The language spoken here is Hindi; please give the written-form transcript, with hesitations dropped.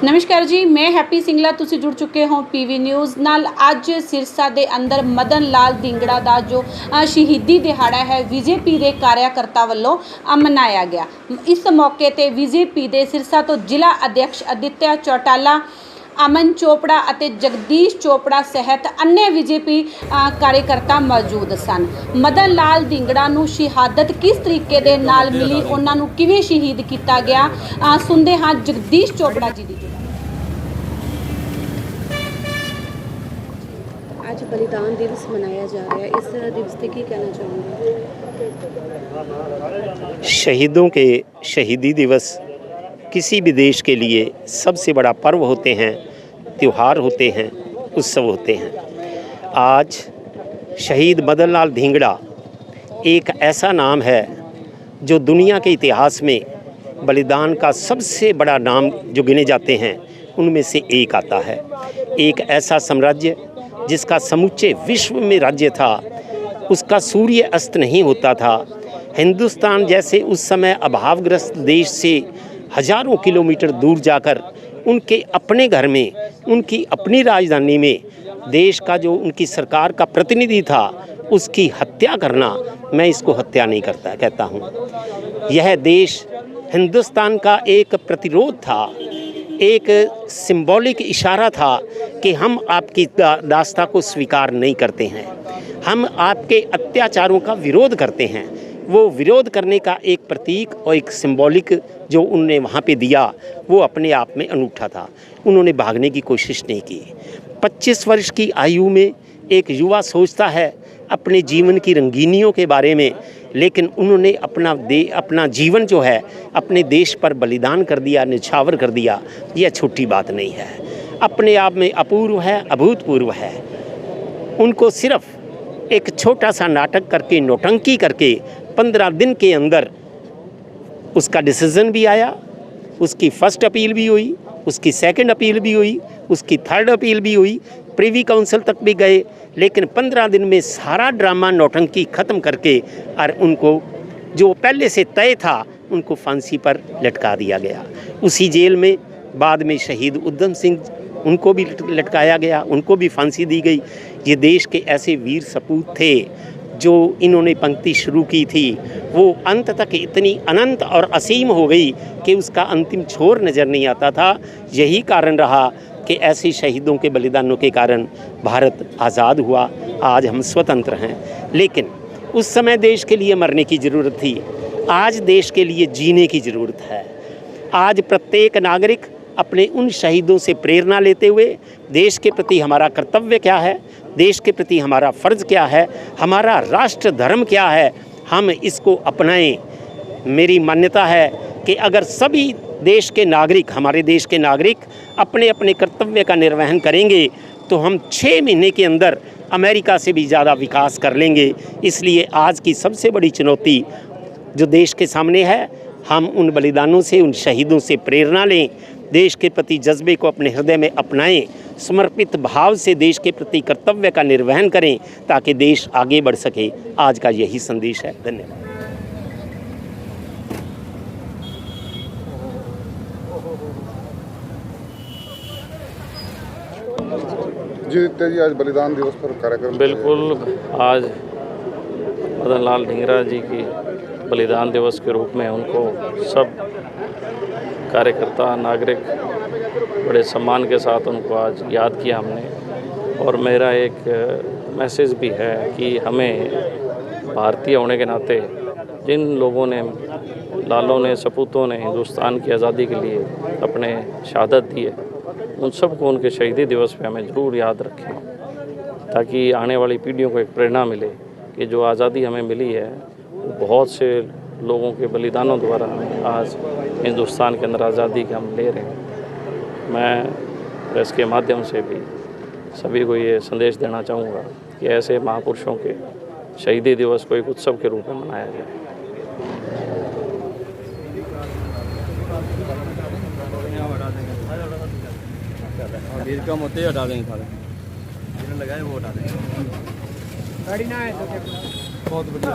नमस्कार जी, मैं हैप्पी सिंगला। तुसी जुड़ चुके हो पीवी न्यूज़ नाल। अज सिरसा दे अंदर मदन लाल धिंगड़ा दा जो शहीदी दिहाड़ा है बीजेपी के कार्यकर्ता वालों मनाया गया। इस मौके ते बीजेपी के सिरसा तो जिला अध्यक्ष आदित्य चौटाला, अमन चोपड़ा और जगदीश चोपड़ा सहित अन्य बीजेपी कार्यकर्ता मौजूद सन। मदन लाल धिंगड़ा नूं शहादत किस तरीके दे नाल मिली, उन्हां नूं किवें शहीद किया गया, सुनते हाँ जगदीश चोपड़ा जी दी। आज बलिदान दिवस मनाया जा रहा है, इस दिवस से की कहना चाहूँगा? शहीदों के शहीदी दिवस किसी भी देश के लिए सबसे बड़ा पर्व होते हैं, त्यौहार होते हैं, उत्सव होते हैं। आज शहीद मदन लाल धिंगड़ा एक ऐसा नाम है जो दुनिया के इतिहास में बलिदान का सबसे बड़ा नाम जो गिने जाते हैं उनमें से एक आता है। एक ऐसा साम्राज्य जिसका समूचे विश्व में राज्य था, उसका सूर्य अस्त नहीं होता था। हिंदुस्तान जैसे उस समय अभावग्रस्त देश से हजारों किलोमीटर दूर जाकर उनके अपने घर में, उनकी अपनी राजधानी में देश का जो उनकी सरकार का प्रतिनिधि था उसकी हत्या करना, मैं इसको हत्या नहीं करता कहता हूँ। यह देश हिंदुस्तान का एक प्रतिरोध था, एक सिंबॉलिक इशारा था कि हम आपकी दास्ता को स्वीकार नहीं करते हैं, हम आपके अत्याचारों का विरोध करते हैं। वो विरोध करने का एक प्रतीक और एक सिंबॉलिक जो उन्होंने वहाँ पे दिया वो अपने आप में अनूठा था। उन्होंने भागने की कोशिश नहीं की। 25 वर्ष की आयु में एक युवा सोचता है अपने जीवन की रंगीनियों के बारे में, लेकिन उन्होंने अपना जीवन जो है अपने देश पर बलिदान कर दिया, निछावर कर दिया। यह छोटी बात नहीं है, अपने आप में अपूर्व है, अभूतपूर्व है। उनको सिर्फ एक छोटा सा नाटक करके, नौटंकी करके 15 दिन के अंदर उसका डिसीज़न भी आया, उसकी फर्स्ट अपील भी हुई, उसकी सेकंड अपील भी हुई, उसकी थर्ड अपील भी हुई, प्रीवी काउंसिल तक भी गए, लेकिन 15 दिन में सारा ड्रामा नौटंकी ख़त्म करके और उनको जो पहले से तय था उनको फांसी पर लटका दिया गया। उसी जेल में बाद में शहीद उधम सिंह, उनको भी लटकाया गया, उनको भी फांसी दी गई। ये देश के ऐसे वीर सपूत थे जो इन्होंने पंक्ति शुरू की थी, वो अंत तक इतनी अनंत और असीम हो गई कि उसका अंतिम छोर नज़र नहीं आता था। यही कारण रहा कि ऐसे शहीदों के बलिदानों के कारण भारत आज़ाद हुआ, आज हम स्वतंत्र हैं। लेकिन उस समय देश के लिए मरने की ज़रूरत थी, आज देश के लिए जीने की ज़रूरत है। आज प्रत्येक नागरिक अपने उन शहीदों से प्रेरणा लेते हुए देश के प्रति हमारा कर्तव्य क्या है, देश के प्रति हमारा फ़र्ज़ क्या है, हमारा राष्ट्र धर्म क्या है, हम इसको अपनाएं। मेरी मान्यता है कि अगर सभी देश के नागरिक, हमारे देश के नागरिक अपने अपने कर्तव्य का निर्वहन करेंगे तो हम 6 महीने के अंदर अमेरिका से भी ज़्यादा विकास कर लेंगे। इसलिए आज की सबसे बड़ी चुनौती जो देश के सामने है, हम उन बलिदानों से, उन शहीदों से प्रेरणा लें, देश के प्रति जज्बे को अपने हृदय में अपनाएं, समर्पित भाव से देश के प्रति कर्तव्य का निर्वहन करें ताकि देश आगे बढ़ सके। आज का यही संदेश है। धन्यवाद। जी जी, आज बलिदान दिवस पर कार्यक्रम। बिल्कुल, आज मदन लाल धिंगड़ा जी की बलिदान दिवस के रूप में उनको सब कार्यकर्ता, नागरिक बड़े सम्मान के साथ उनको आज याद किया हमने। और मेरा एक मैसेज भी है कि हमें भारतीय होने के नाते जिन लोगों ने, लालों ने, सपूतों ने हिंदुस्तान की आज़ादी के लिए अपने शहादत दी है, उन सबको उनके शहीदी दिवस पे हमें ज़रूर याद रखें, ताकि आने वाली पीढ़ियों को एक प्रेरणा मिले कि जो आज़ादी हमें मिली है वो बहुत से लोगों के बलिदानों द्वारा हमें आज हिंदुस्तान के अंदर आज़ादी के हम ले रहे हैं। मैं प्रेस के माध्यम से भी सभी को ये संदेश देना चाहूँगा कि ऐसे महापुरुषों के शहीदी दिवस को एक उत्सव के रूप में मनाया जाए। कम होते ही हटा देंगे, सारे जिन्होंने लगाए वो हटा देंगे। गाड़ी ना है तो बहुत बढ़िया।